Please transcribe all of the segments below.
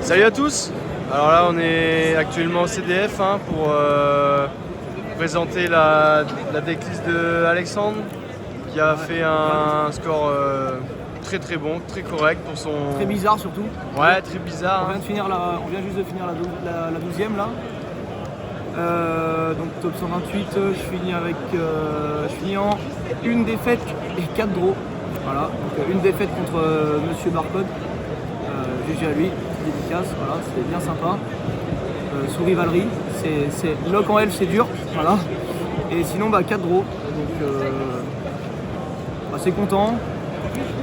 Salut à tous. Alors là on est actuellement au CDF pour présenter la decklist de Alexandre qui a fait un score très très bon, très correct pour son... Très bizarre surtout. Ouais, très bizarre. On vient juste de finir la 12e là. Donc top 128, je finis en une défaite et 4 draws. Voilà, donc une défaite contre Monsieur Barcode. GG à lui, dédicace, voilà, c'était bien sympa. Sous rivalerie, c'est lock en L, c'est dur, voilà. Et sinon 4 draws, donc assez content.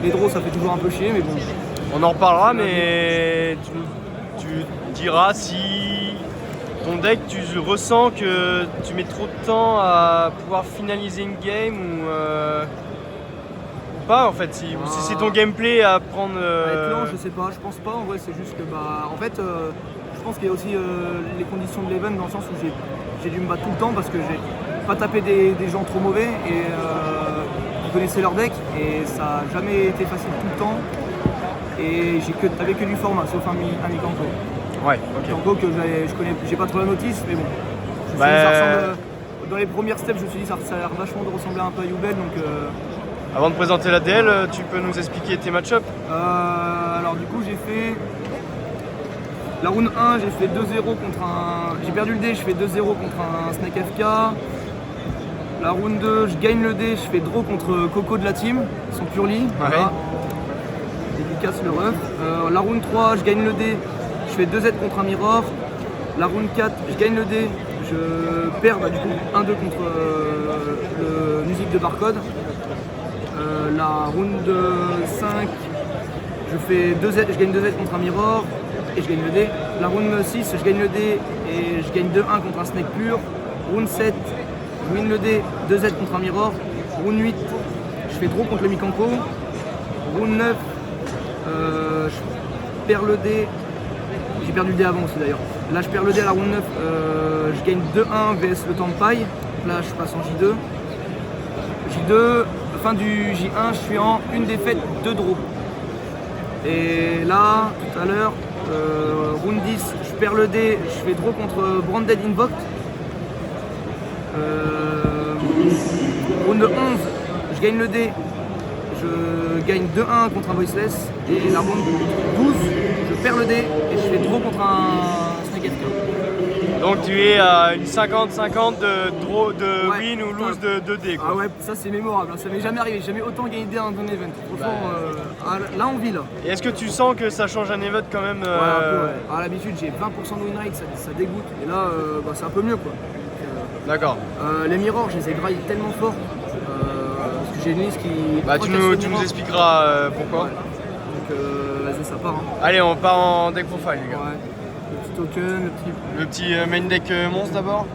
Les draws ça fait toujours un peu chier, mais bon. On en reparlera, mais tu diras si ton deck, tu ressens que tu mets trop de temps à pouvoir finaliser une game ou pas en fait, si c'est ton gameplay à prendre... Non, je sais pas, je pense pas, en vrai c'est juste que en fait je pense qu'il y a aussi les conditions de l'event dans le sens où j'ai dû me battre tout le temps parce que j'ai pas tapé des gens trop mauvais et ils connaissaient leur deck et ça a jamais été facile tout le temps et t'avais que du format sauf un Mikanko. Ouais, ok. Mikanko que je connais, j'ai pas trop la notice mais bon. Je me suis dit, ça ressemble, dans les premières steps je me suis dit ça a l'air vachement de ressembler un peu à Yubel donc avant de présenter la DL, tu peux nous expliquer tes match-up? Alors du coup j'ai fait la round 1, j'ai fait 2-0 contre un... J'ai perdu le dé, je fais 2-0 contre un Snake FK. La round 2, je gagne le dé, je fais draw contre Coco de la team, son purely. Voilà. Dédicace le ref. La round 3, je gagne le dé, je fais 2-Z contre un mirror. La round 4, je gagne le dé, je perds du coup 1-2 contre le musique de Barcode. La round 5, je gagne 2Z contre un mirror et je gagne le dé. La round 6, je gagne le dé et je gagne 2-1 contre un snake pur. Round 7, je win le dé, 2Z contre un mirror. Round 8, je fais draw contre le Mikanko. Round 9, je perds le dé. J'ai perdu le dé avant aussi d'ailleurs. Là je perds le dé à la round 9, je gagne 2-1 vs le temps de paille. Là je passe en J2. J2, fin du J1, je suis en une défaite, 2 draws. Et là, tout à l'heure, round 10, je perds le dé, je fais draw contre Branded Invoked. Round 11, je gagne le dé, je gagne 2-1 contre un Voiceless. Et la round 12, je perds le dé et je fais draw contre un Snake FK. Donc tu es à une 50-50 de win ou lose de 2D quoi. Ah ouais, ça c'est mémorable, ça m'est jamais arrivé, j'ai jamais autant gagné dans un event. Franchement, là on vit là. Et est-ce que tu sens que ça change un event quand même Ouais, un peu, ouais. À l'habitude j'ai 20% de win rate, ça dégoûte. Et là c'est un peu mieux quoi. D'accord. Les mirrors, je les ai drive tellement fort. Parce que j'ai une liste qui... tu nous expliqueras pourquoi. Ouais. Donc vas-y, ça part. Allez, on part en deck profile les gars. Ouais. Le petit token, le petit main deck monstre d'abord.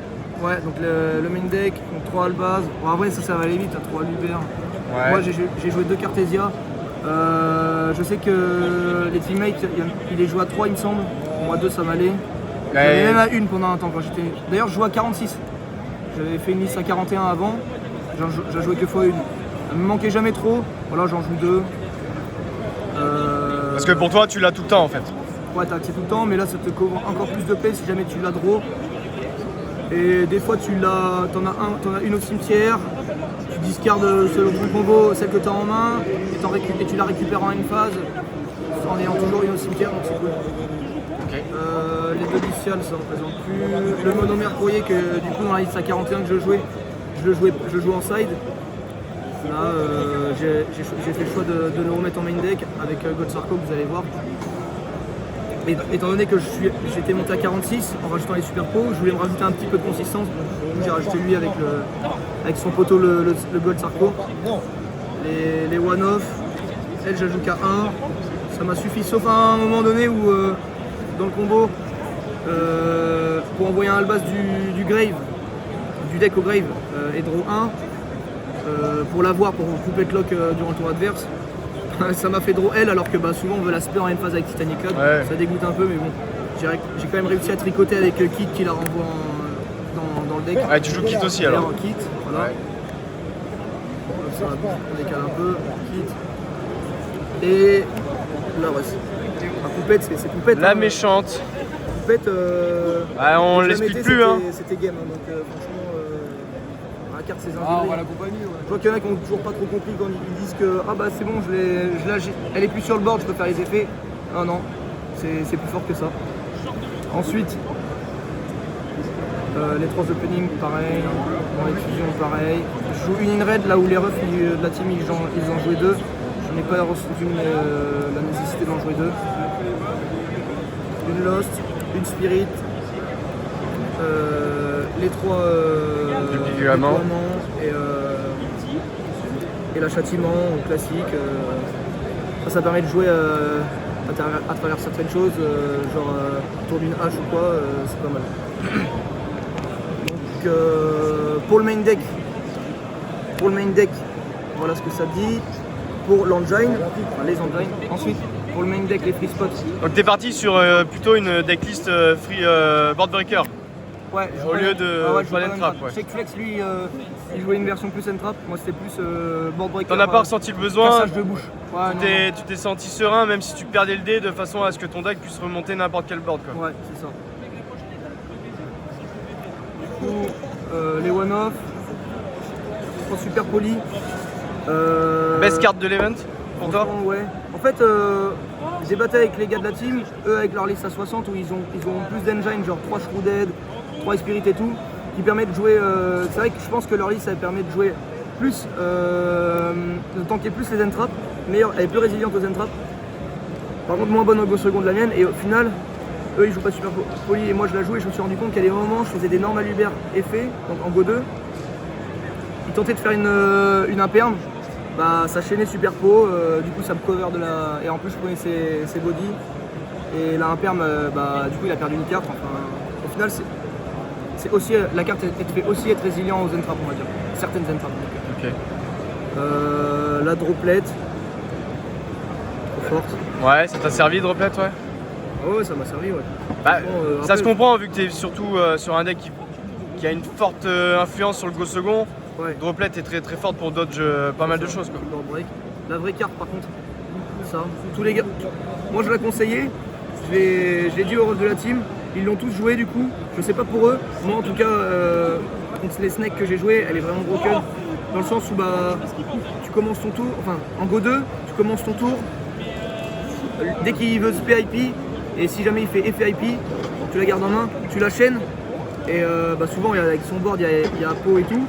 Ouais, donc le main deck, donc 3 albaz. Bon, après ça va aller vite, 3 Luber. Ouais. Moi j'ai joué 2 Cartesia. Je sais que les teammates, il les joue à 3 il me semble. Moi 2 ça m'allait. J'avais même à 1 pendant un temps quand j'étais... D'ailleurs je jouais à 46. J'avais fait une liste à 41 avant. J'en jouais que fois 1. Elle me manquait jamais trop. Voilà, j'en joue 2. Parce que pour toi tu l'as tout le temps en fait. Ouais, t'as accès tout le temps, mais là ça te couvre encore plus de play si jamais tu l'as draw. Et des fois t'en as une au cimetière, tu discardes selon ton combo celle que t'as en main et tu la récupères en une phase en ayant toujours une au cimetière, donc c'est cool. Okay. Les deux initiales ça représente plus. Le monomère courrier que du coup dans la liste à 41 que je joue en side. Là j'ai fait le choix de le remettre en main deck avec God Sarko que vous allez voir. Mais étant donné que j'étais monté à 46 en rajoutant les super pots, je voulais me rajouter un petit peu de consistance. J'ai rajouté lui avec son poteau le Gold Sarko. Les one-off, elle j'ajoute qu'à 1. Ça m'a suffi sauf à un moment donné où dans le combo, pour envoyer un albas du grave, du deck au grave et draw 1, pour l'avoir, pour couper le lock durant le tour adverse. Ça m'a fait draw L alors que souvent on veut la spur en une phase avec Titanic Club, ouais. Ça dégoûte un peu mais bon, j'ai quand même réussi à tricoter avec Kit qui la renvoie dans le deck. Ouais, tu joues Kit aussi alors. Kit, voilà. Ouais. Ça, on décale un peu, Kit. Et là ouais, un coup poupette, c'est poupette. La méchante. Poupette, Ouais, on je la l'explique mettais, plus. Hein. C'était game, hein, donc franchement, la carte c'est Ah, on intégré. va l'accompagner. Ouais. Je vois qu'il y en a qui ont toujours pas trop compris quand ils disent que ah bah c'est bon, elle est plus sur le board, je peux faire les effets. Ah non, c'est plus fort que ça. Ensuite, les 3 openings pareil, dans les fusions pareil. Je joue une in red là où les refs de la team ils en jouaient 2. Je n'ai pas ressenti la nécessité d'en jouer 2. Une lost, une spirit, les 3 déploiements et la châtiment classique. Ça permet de jouer à travers certaines choses, genre autour d'une hache ou quoi, c'est pas mal. Donc pour le main deck, voilà ce que ça dit. Pour l'engine, enfin les engines. Ensuite, pour le main deck, les free spots. Donc t'es parti sur plutôt une decklist free board breaker. Ouais, Au lieu de Fall and Trap, ouais. Je sais que Flex lui, il jouait une version plus end trap. Moi c'était plus board breaker. T'en as pas ressenti le besoin. Cassage de bouche. Ouais, Tu t'es senti serein même si tu perdais le dé de façon à ce que ton deck puisse remonter n'importe quel board quoi. Ouais, c'est ça. Du coup, les one-off, sont super polis. Best carte de l'event pour toi? Ouais. En fait, j'ai battu avec les gars de la team, eux avec leur liste à 60 où ils ont plus d'engine, genre 3 Shrouded, 3 Spirit et tout, qui permet de jouer. C'est vrai que je pense que leur liste ça permet de jouer plus, de tanker plus les end-traps, meilleure, elle est plus résiliente aux end-traps. Par contre, moins bonne au go second de la mienne, et au final, eux ils jouent pas super poli et moi je la joue et je me suis rendu compte qu'à des moments je faisais des normal Uber effets, donc en go 2. Ils tentaient de faire une imperme. Bah, ça chaînait super pot, du coup ça me cover de la. Et en plus je prenais ses body. Et la imperme, bah, du coup il a perdu une carte. Enfin, au final c'est aussi. La carte elle fait aussi être résilient aux entraps on va dire. Certaines entraps. Ok. La droplet. Trop forte. Ouais, ça t'a servi droplet ouais. Oh, ouais ça m'a servi ouais. Bah, Bon, ça après, se comprend vu que tu es surtout sur un deck qui a une forte influence sur le go second. Ouais. Droplet est très très forte pour dodge pas mal de choses quoi. Board break. La vraie carte par contre, ça, tous les gars, moi je l'ai conseillé, je l'ai dit aux refs de la team, ils l'ont tous joué du coup, je sais pas pour eux, moi en tout cas contre les snakes que j'ai joué, elle est vraiment broken, dans le sens où bah tu commences ton tour, enfin en Go 2, tu commences ton tour, dès qu'il veut se PIP, et si jamais il fait effet IP, tu la gardes en main, tu la chaînes, et bah souvent avec son board il y a Apo et tout.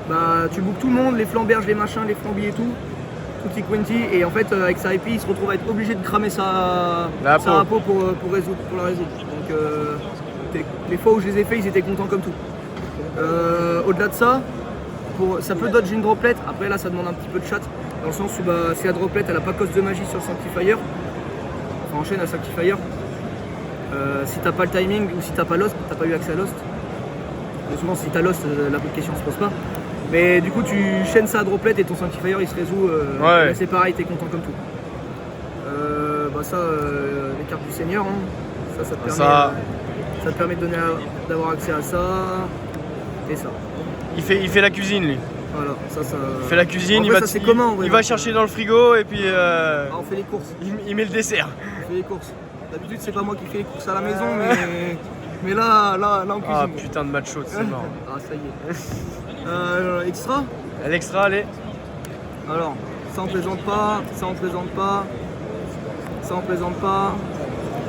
Bah, tu bookes tout le monde, les flamberges, les machins, les flambis et tout, tutti quanti, et en fait avec sa IP il se retrouve à être obligé de cramer sa Apo pour la résoudre. Donc les fois où je les ai fait ils étaient contents comme tout. Au-delà de ça, ça peut dodge une droplet, après là ça demande un petit peu de chat, dans le sens où bah, si la droplet elle a pas cost de magie sur le Sanctifier, enfin enchaîne à Sanctifier, si t'as pas le timing ou si t'as pas Lost, t'as pas eu accès à Lost, souvent si t'as Lost la question se pose pas. Mais du coup tu chaînes ça à droplet et ton Sanctifier il se résout, ouais. c'est pareil, t'es content comme tout. Bah ça, les cartes du Seigneur, hein. Ça te permet d'avoir accès à ça et ça. Il fait la cuisine lui. Voilà, ça. Il fait la cuisine, il va chercher dans le frigo et puis on fait les courses. il met le dessert. On fait les courses. D'habitude c'est pas moi qui fais les courses à la maison mais là on cuisine. Ah putain de match chaud, c'est marrant. Ah ça y est. Extra. L'extra allez. Alors, ça on présente pas, ça on présente pas, ça on présente pas,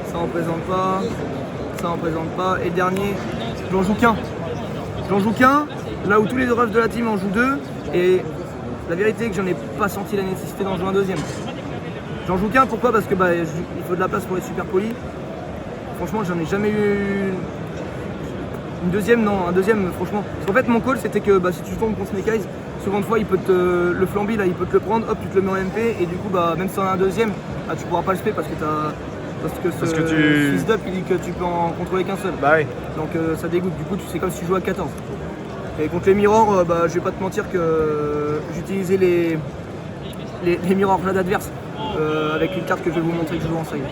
ça on présente pas, ça on présente pas, et dernier, j'en joue qu'un. J'en joue qu'un, là où tous les refs de la team en jouent 2, et la vérité est que j'en ai pas senti la nécessité d'en jouer un deuxième. J'en joue qu'un, pourquoi? Parce que bah, il faut de la place pour être super poli. Franchement, j'en ai jamais eu une deuxième, non, un deuxième, franchement. Parce qu'en fait, mon call, c'était que bah, si tu tombes contre Snake Eyes, souvent de fois, il peut le flambi, là, il peut te le prendre, hop, tu te le mets en MP, et du coup, bah, même si t'en as un deuxième, bah, tu pourras pas le spé parce que ce Swiss Dup, il dit que tu peux en contrôler qu'un seul. Bah oui. Donc ça dégoûte, du coup, c'est comme si tu jouais à 14. Et contre les mirrors, bah, je vais pas te mentir que j'utilisais les mirrors là d'adverse avec une carte que je vais vous montrer que je joue en side.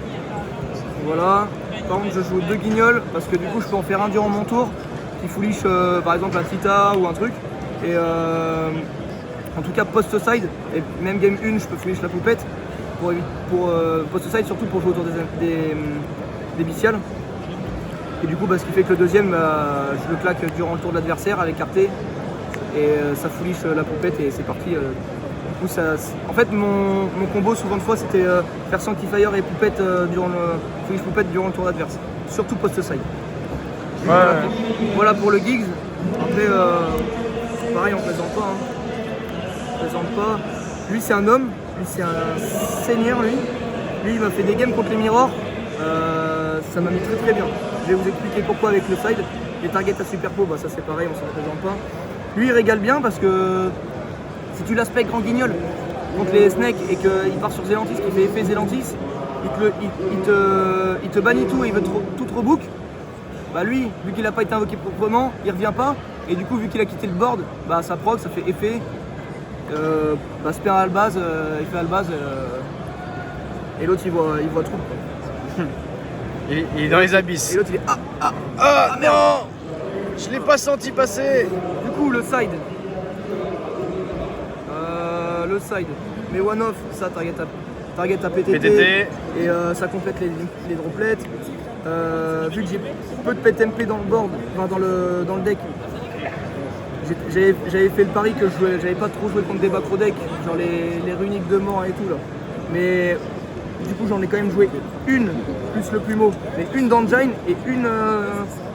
Voilà. Par contre, je joue 2 guignols parce que du coup, je peux en faire un durant mon tour qui foolish par exemple un Tita ou un truc. Et en tout cas, post-side, et même game 1, je peux foolish la poupette. pour post-side, surtout pour jouer autour des bestiales. Et du coup, ce qui fait que le deuxième, je le claque durant le tour de l'adversaire à l'écarté. Et ça fouliche la poupette et c'est parti. Du coup, en fait, mon combo, souvent de fois, c'était faire Sanctifier et poupette fouliche poupette durant le tour adverse. Surtout post-side. Ouais. Voilà pour le Giggs. Après, pareil, on présente pas. On présente pas. Lui, c'est un homme. Lui, c'est un seigneur, lui. Lui, il m'a fait des games contre les mirrors. Ça m'a mis très très bien. Je vais vous expliquer pourquoi avec le side. Les targets à super pot, ça c'est pareil, on s'en représente pas. Lui, il régale bien parce que si tu l'aspectes grand guignol contre les snakes et qu'il part sur Zélantis, qui fait effet Zélantis, il te bannit tout et il veut tout rebook. Lui, vu qu'il n'a pas été invoqué proprement, il revient pas. Et du coup, vu qu'il a quitté le board, ça proc, ça fait effet. Spare à Albaz, il fait Albaz. Et l'autre, il voit trop. Il est dans les abysses. Et l'autre, il est merde. Non, je l'ai pas senti passer. Du coup, le side. Mais one-off, ça, target à PTT. Et ça complète les droplets. Vu que j'ai peu de PTMP dans le board, dans le deck, j'avais fait le pari que j'avais pas trop joué contre des macro decks, genre les runiques de mort et tout là. Mais du coup j'en ai quand même joué une, plus le plumeau, mais une d'engine et une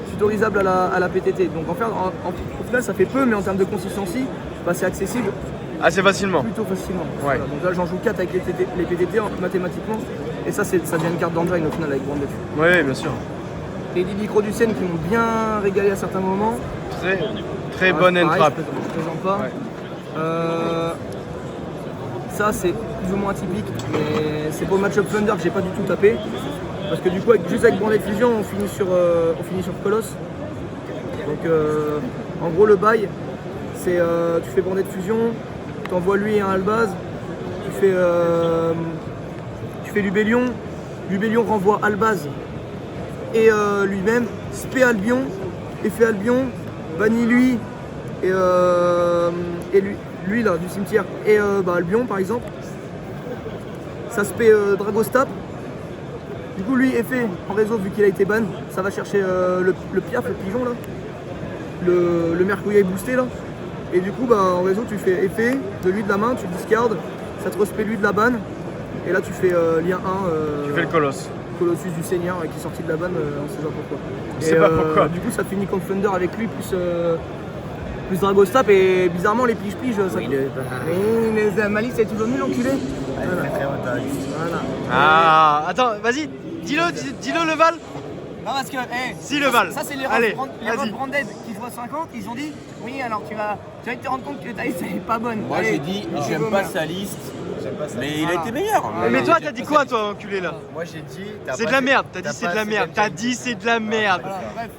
tutorisable à la PTT. Donc au final ça fait peu, mais en termes de consistency, c'est accessible. Assez facilement. Plutôt facilement. Ouais. Voilà, donc là j'en joue 4 avec les PTT mathématiquement. Et ça devient une carte d'engine au final avec Branded. Oui, bien sûr. Et des micros du Sen qui m'ont bien régalé à certains moments. Très bonne end trap. Je présente pas. Ouais. Ça c'est plus ou moins atypique, mais c'est pour le match-up Thunder que j'ai pas du tout tapé. Parce que du coup juste avec Branded Fusion on finit sur Colosse. Donc en gros le bail c'est tu fais Branded Fusion, tu envoies lui un Albaz, tu fais Lubellion, Lubellion renvoie Albaz et lui-même, spé Albion, effet Albion, bannit lui et lui là du cimetière et Albion par exemple. Ça spé Dragostap. Du coup lui effet en réseau vu qu'il a été ban, ça va chercher le piaf, le pigeon là, le mercouillet boosté là. Et du coup en réseau tu fais effet de lui de la main, tu discardes, ça te respect lui de la ban. Et là tu fais lien 1. Tu fais le colosse. Colossus du Seigneur qui est sorti de la banne, on sait pas pourquoi. On sait pas pourquoi. Du coup ça finit contre Thunder avec lui plus Dragostap et bizarrement les pige-pige ça. Les Malice c'est toujours nul enculé. Voilà. Attends, vas-y, dis-le le Val. Non parce que, Si le Val. Ça c'est les Allez, Rob Branded qui jouent à 50, ils ont dit, oui alors tu vas te rendre compte que ta liste elle est pas bonne. Moi j'ai dit, j'aime pas sa liste, mais il a été meilleur. Mais toi t'as dit quoi toi enculé là? Moi j'ai dit. C'est de la merde, t'as dit c'est de la merde, t'as dit c'est de la merde.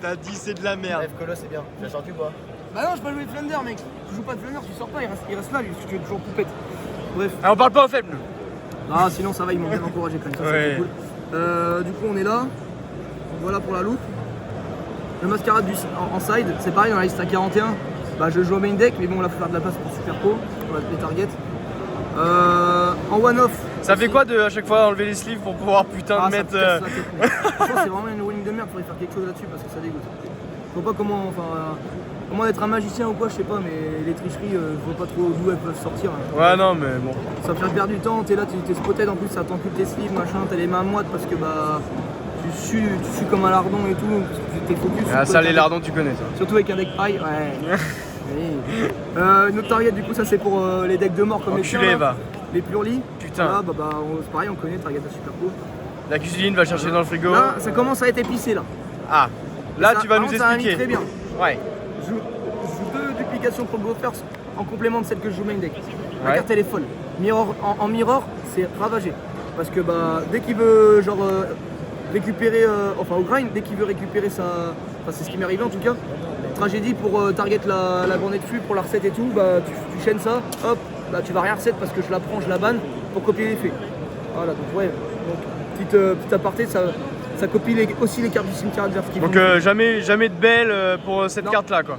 T'as dit c'est de la merde. Bref, Colosse c'est bien. Tu l'as sorti ou pas? Bah non je peux jouer Thunder mec. Tu joues pas de Thunder, tu sors pas, il reste là lui, tu es toujours poupette. Bref. Ah, on parle pas au faible. Ah sinon ça va, ils m'ont bien encouragé quand même, ça c'est cool. Du coup on est là. Voilà pour la loupe. Le mascarade en side, c'est pareil dans la liste à 41. Je joue au main deck, mais bon là faut faire de la place pour Super Po, pour les targets. En one-off. Ça fait quoi de à chaque fois enlever les sleeves pour pouvoir putain de mettre. Je pense que c'est vraiment une winning de merde, faudrait faire quelque chose là-dessus parce que ça dégoûte. Je vois pas comment être un magicien ou quoi, je sais pas, mais les tricheries, je vois pas trop d'où elles peuvent sortir. Hein. Ouais, non, mais bon. Ça fait perdre du temps, t'es là, t'es spotted en plus, ça t'encule tes sleeves, machin, t'as les mains moites parce que tu sues comme un lardon et tout, parce que t'es focus. Ah, ça, les lardons, tu connais ça. Surtout avec un deck paille, ouais. Oui. Notre target, du coup, ça c'est pour les decks de mort comme enculé, les chiens, va. Les plurlis. Putain. Là, c'est pareil, on connaît, target à super beau. La cuisine va chercher dans le frigo. Là, ça commence à être épicé là. Ah, là ça, tu vas nous ça a mis expliquer. très bien. Ouais. Je joue 2 duplications Combo First en complément de celle que je joue main deck. La Ouais. carte elle est folle. Mirror, en mirror, c'est ravagé. Parce que dès qu'il veut récupérer, au grind, dès qu'il veut récupérer sa. Enfin c'est ce qui m'est arrivé en tout cas. Tragédie pour target la bornée de flux pour la recette et tout, tu chaînes ça, hop, tu vas rien reset parce que je la prends, je la banne pour copier l'effet. Voilà, donc ouais, donc, petit aparté, ça copie aussi les cartes du cimetière adverse. Donc jamais de belle pour cette Non. carte là quoi.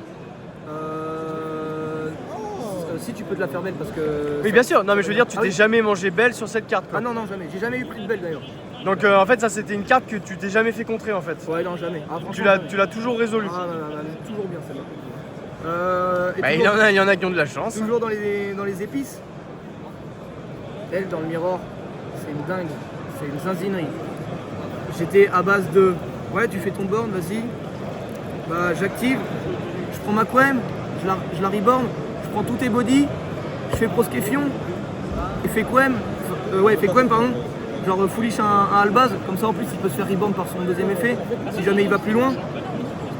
celle-ci, tu peux te la faire belle parce que. Oui, bien sûr. Non, mais je veux dire, tu Ah t'es oui. jamais mangé belle sur cette carte, quoi. Ah non, non, jamais. J'ai jamais eu prix de belle d'ailleurs. Donc en fait, ça c'était une carte que tu t'es jamais fait contrer en fait. Ouais, non, jamais. Ah, franchement, Tu l'as jamais. toujours résolu. Ah, non, non, non, toujours bien celle-là. Et Bah, toujours, il y en a qui ont de la chance. toujours dans les épices. Elle, dans le mirror, c'est une dingue. C'est une zinzinerie. J'étais à base de. Ouais, tu fais ton borne, vas-y. Bah, j'active. Je prends ma quem, je la reborn. Je prends tous tes bodies. Je fais proskefion. Il fait quem. Ouais, il fait quem, pardon. Genre foolish un albaz. Comme ça, en plus, il peut se faire reborn par son deuxième effet. Si jamais il va plus loin.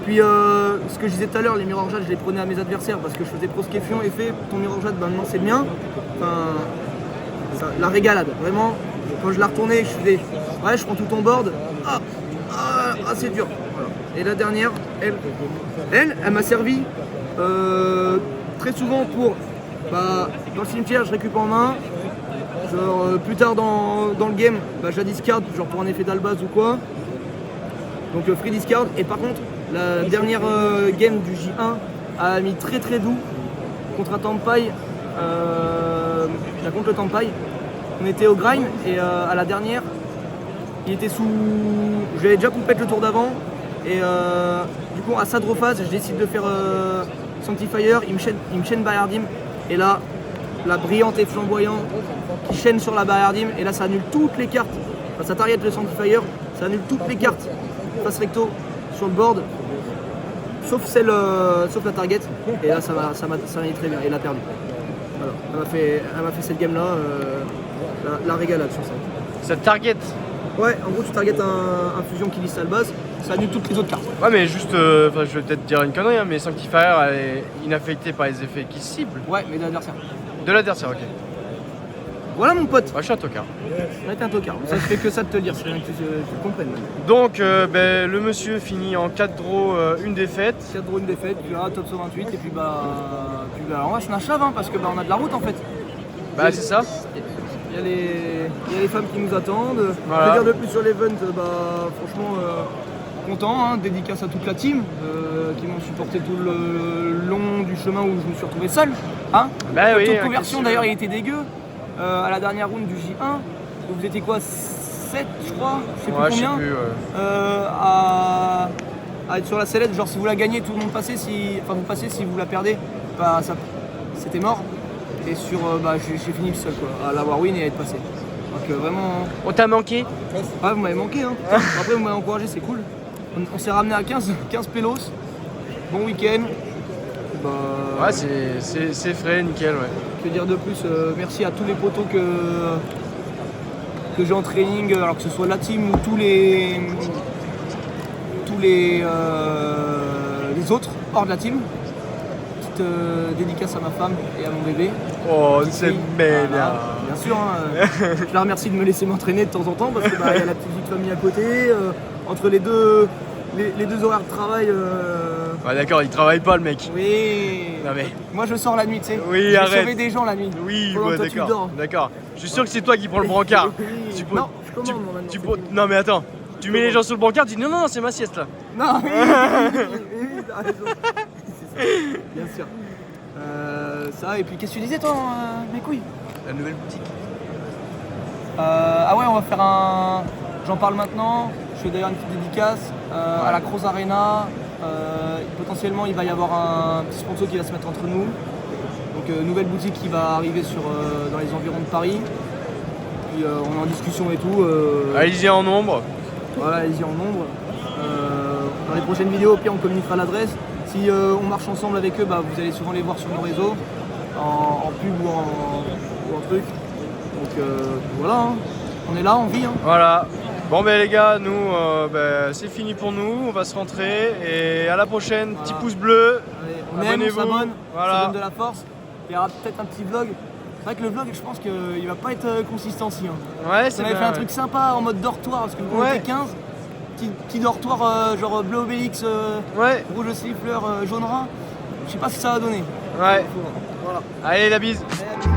Puis ce que je disais tout à l'heure, les mirror jade, je les prenais à mes adversaires parce que je faisais proskefion, effet, ton mirror jade, bah maintenant c'est le mien. Enfin, la régalade, vraiment. Quand je la retournais, je faisais, ouais, je prends tout ton board. C'est dur. Voilà. Et la dernière, elle m'a servi très souvent pour, bah, dans le cimetière, je récupère en main. Genre, plus tard dans le game, bah, je la discard, genre pour un effet d'albaz ou quoi. Donc free discard. Et par contre, la dernière game du J1 a mis très très doux contre un Tampaï, contre le Tampaï. On était au grind et à la dernière, il était sous. J'avais déjà coupé le tour d'avant et du coup à Sadrophase, je décide de faire Sanctifier, il me chaîne Bayardim et là, la brillante et flamboyante qui chaîne sur la Bayardim et là ça annule toutes les cartes. Enfin, ça target le Sanctifier, ça annule toutes les cartes face recto sur le board. Sauf la target, et là ça m'a allé très bien, et elle a perdu. Voilà. Elle m'a fait cette game là, la régalade sur ça. Cette target. Ouais, en gros tu target un fusion qui lisse à la base, ça annule toutes les autres cartes. Ouais, mais juste, je vais peut-être dire une connerie, hein, mais Sanctifier elle est inaffectée par les effets qui ciblent. Ouais, mais de l'adversaire. De l'adversaire, ok. Voilà mon pote, Ouais, je suis un tocard. on est un tocard, ça je fais que ça de te le dire, c'est bien que tu comprennes. Donc, le monsieur finit en 4 draws, une défaite. 4 draws, une défaite, puis là top 128, et puis bah en vrai c'est un chave, hein, parce que bah on a de la route en fait. Bah, c'est ça. Il y a les femmes qui nous attendent. Voilà. Je vais dire de plus sur l'event, bah franchement content, hein, dédicace à toute la team qui m'ont supporté tout le long du chemin où je me suis retrouvé seul. Hein. Bah Le oui, taux de qu'est-ce conversion que- d'ailleurs il était dégueu. À la dernière round du J1, vous étiez quoi 7 je crois, je sais plus Ouais, je sais combien. plus, ouais. À être sur la sellette, genre si vous la gagnez, tout le monde passait, vous passez, si vous la perdez, bah c'était mort. Et sur j'ai fini le seul quoi, à l'avoir win et à être passé. Donc vraiment. On t'a manqué. Ah vous m'avez manqué hein. Après vous m'avez encouragé, c'est cool. On s'est ramené à 15 pélos. Bon week-end. Bah, Ouais, c'est frais, nickel, ouais. que dire de plus, merci à tous les potos que j'ai en training, alors que ce soit la team ou tous les autres hors de la team. Petite dédicace à ma femme et à mon bébé. Oh, Petite c'est fille. bien. Voilà. Bien sûr, hein, je la remercie de me laisser m'entraîner de temps en temps parce que bah, y a la petite vie de famille à côté, entre les deux horaires de travail. Ouais, d'accord, il travaille pas, le mec. Oui. Non, mais. Moi je sors la nuit, tu sais. Oui, je vais arrête. sauver des gens la nuit. Oui, Pendant ouais, que toi, tu d'accord. dors. D'accord. Je suis sûr que c'est toi qui prends le brancard. Oui. Tu peux- Non, je commande moi maintenant. tu c'est peux- fini. Non, mais attends. Tu mets les gens sur le brancard, tu dis non, non, c'est ma sieste là. Non, oui, t'as raison. C'est ça, bien sûr. Ça, et puis qu'est-ce que tu disais toi, mes couilles? La nouvelle boutique. Ah ouais, on va faire un. J'en parle maintenant. Je fais d'ailleurs une petite dédicace à la Cross Arena. Potentiellement, il va y avoir un petit sponsor qui va se mettre entre nous. Donc, nouvelle boutique qui va arriver dans les environs de Paris. Puis, on est en discussion et tout. Allez-y en nombre. Voilà, allez-y en nombre. Dans les prochaines vidéos, au pire, on communiquera l'adresse. Si on marche ensemble avec eux, bah, vous allez souvent les voir sur nos réseaux, en pub ou en truc. Donc voilà, hein. On est là, on vit. Hein. Voilà. Bon, ben les gars, nous, c'est fini pour nous. On va se rentrer. Et à la prochaine. Voilà. Petit pouce bleu. Allez, on aime, on Abonnez-vous. s'abonne, Voilà. ça donne de la force. Il y aura peut-être un petit vlog. C'est vrai que le vlog, je pense qu'il va pas être consistant si. Hein. Ouais, On c'est avait bien, fait un ouais. truc sympa en mode dortoir parce que vous Ouais. était 15. Petit dortoir genre bleu Obélix, Ouais, rouge siffleur, jaune rat. Je sais pas ce que ça va donner. ouais. Voilà. Allez, la bise. Allez,